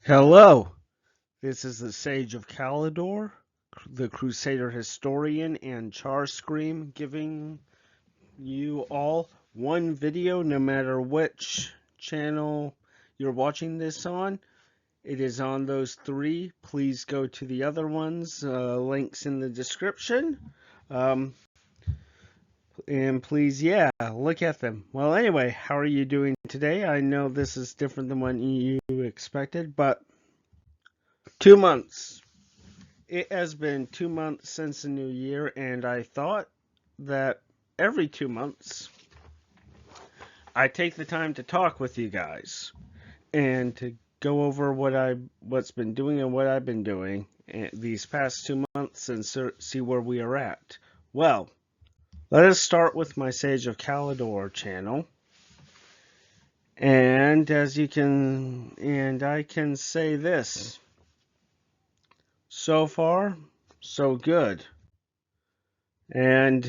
Hello, this is the Sage of Calidor, the Crusader Historian, and Char Scream, giving you all one video no matter which channel you're watching this on. It is on those three. Please go to the other ones, links in the description. And please, look at them. Well, anyway, how are you doing today? I know this is different than what you expected, but 2 months. It has been 2 months since the new year, and I thought that every 2 months I take the time to talk with you guys and to go over what's been doing and what I've been doing these past 2 months and see where we are at. Well, let us start with my Sage of Calidor channel. And I can say this. So far, so good. And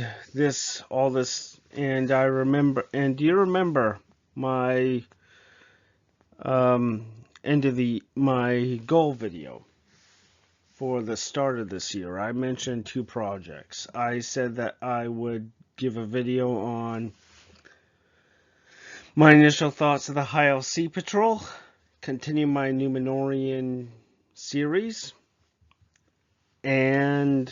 and I remember, and do you remember my my goal video for the start of this year? I mentioned two projects. I said that I would give a video on my initial thoughts of the High Elf Sea Patrol, continue my Númenórean series, and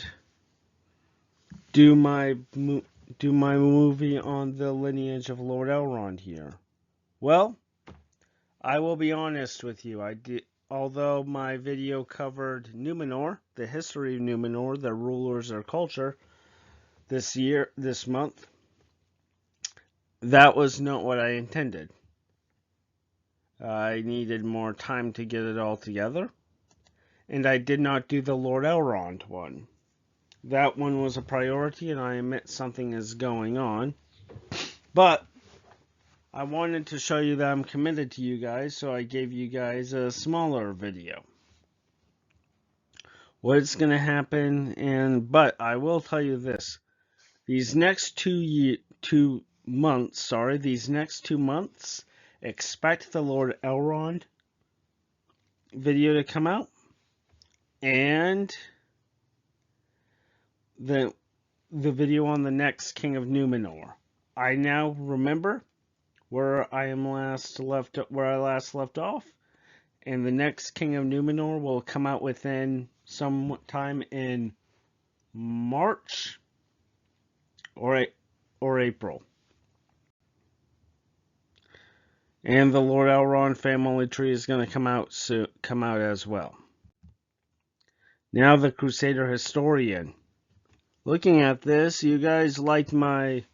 do my movie on the lineage of Lord Elrond here. Well, I will be honest with you. Although my video covered Númenor, the history of Númenor, their rulers, their culture, this month, that was not what I intended. I needed more time to get it all together, and I did not do the Lord Elrond one. That one was a priority, and I admit something is going on. But I wanted to show you that I'm committed to you guys, so I gave you guys a smaller video. What's going to happen, but I will tell you this. These next 2 months, expect the Lord Elrond video to come out, and the video on the next King of Númenor. I now remember where I last left off, and the next King of Númenor will come out within some time in March or April. And the Lord Elrond family tree is going to come out as well. Now the Crusader Historian. Looking at this, you guys liked my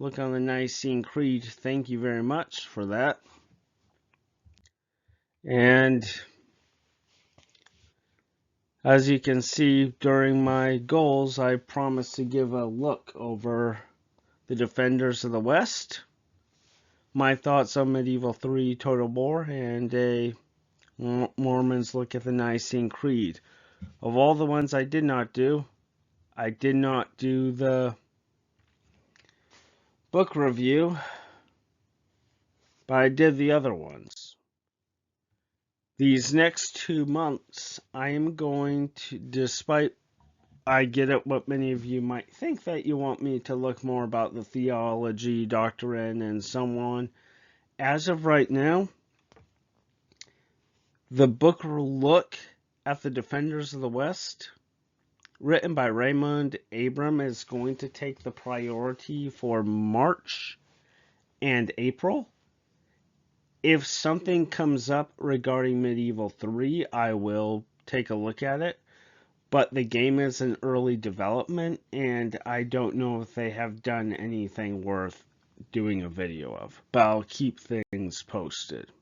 look on the Nicene Creed. Thank you very much for that. And as you can see, during my goals, I promised to give a look over the Defenders of the West, my thoughts on Medieval 3 Total War, and a Mormon's look at the Nicene Creed. Of all the ones I did not do the book review, but I did the other ones. These next 2 months, I am going to, despite I get at what many of you might think that you want me to look more about the theology, doctrine, and so on. As of right now, the book look at the Defenders of the West, written by Raymond Abram, is going to take the priority for March and April. If something comes up regarding Medieval 3, I will take a look at it. But the game is in early development, and I don't know if they have done anything worth doing a video of. But I'll keep things posted.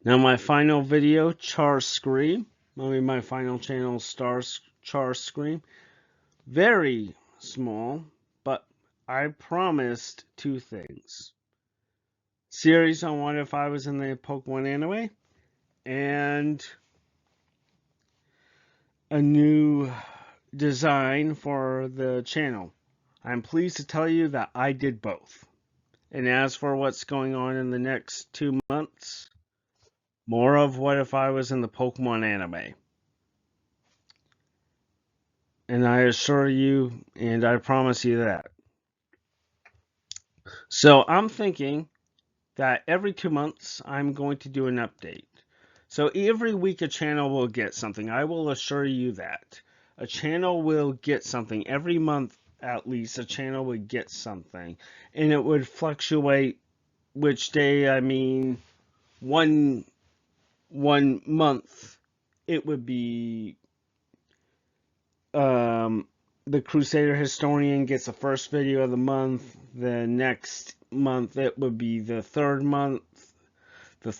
Now my final video, Char Scream. My final channel, Char Scream. Very small, but I promised 2 things. Series on what if I was in the Pokemon anime, and a new design for the channel. I'm pleased to tell you that I did both. And as for what's going on in the next 2 months, More of What If I Was in the Pokemon anime. And I assure you, and I promise you that. So I'm thinking that every 2 months I'm going to do an update. So every week a channel will get something. I will assure you that. A channel will get something. Every month at least a channel would get something. And it would fluctuate which day. I mean, one month it would be the Crusader Historian gets the first video of the month. The next month it would be the third month or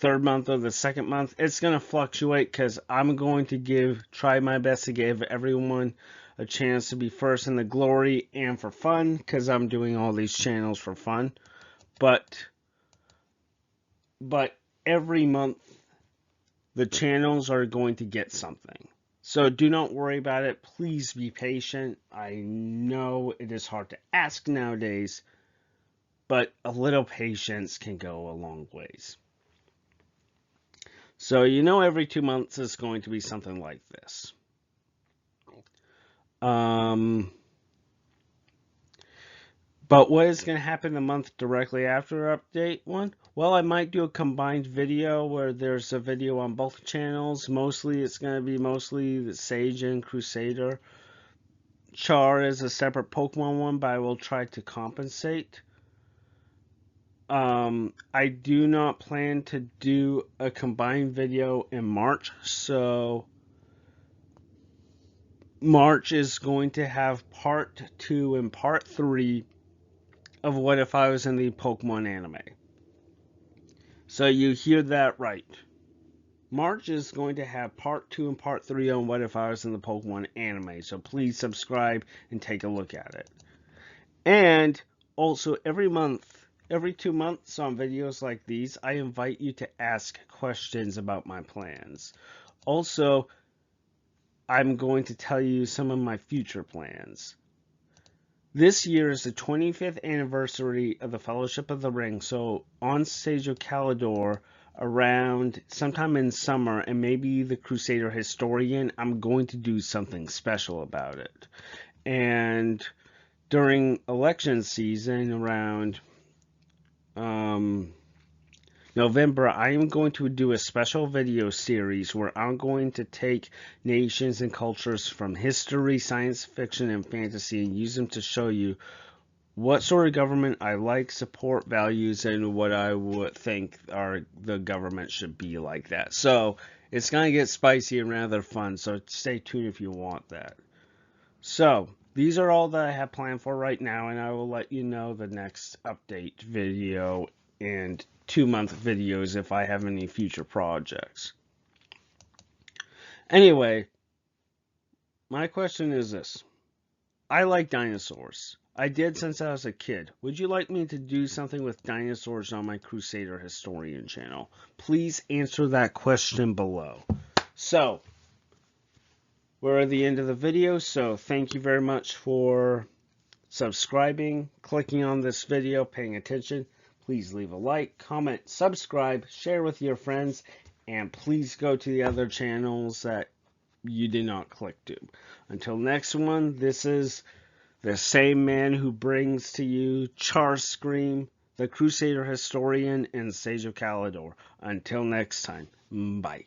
the second month. It's going to fluctuate because I'm going to try my best to give everyone a chance to be first in the glory and for fun, because I'm doing all these channels for fun. But every month the channels are going to get something. So do not worry about it. Please be patient. I know it is hard to ask nowadays, but a little patience can go a long ways. So every 2 months is going to be something like this. But what is going to happen the month directly after update one? Well, I might do a combined video where there's a video on both channels. Mostly it's going to be the Sage and Crusader. Char is a separate Pokemon one, but I will try to compensate. I do not plan to do a combined video in March, so March is going to have part 2 and part 3 of What If I Was in the Pokemon anime. So you hear that right. March is going to have part 2 and part 3 on What If I Was in the Pokemon anime, so please subscribe and take a look at it. And also every 2 months on videos like these, I invite you to ask questions about my plans. Also, I'm going to tell you some of my future plans. This year is the 25th anniversary of the Fellowship of the Ring, so on Sage of Calidor, around sometime in summer, and maybe the Crusader Historian, I'm going to do something special about it. And during election season, around November, I am going to do a special video series where I'm going to take nations and cultures from history, science fiction, and fantasy and use them to show you what sort of government I like, support, values, and what I would think the government should be like that. So it's going to get spicy and rather fun, so stay tuned if you want that. So these are all that I have planned for right now, and I will let you know the next update video and 2-month videos if I have any future projects. Anyway, my question is this. I like dinosaurs. I did since I was a kid. Would you like me to do something with dinosaurs on my Crusader Historian channel? Please answer that question below. So, we're at the end of the video, so thank you very much for subscribing, clicking on this video, paying attention. Please leave a like, comment, subscribe, share with your friends, and please go to the other channels that you did not click to. Until next one, this is the same man who brings to you Charscream, the Crusader Historian, and Sage of Calidor. Until next time, bye.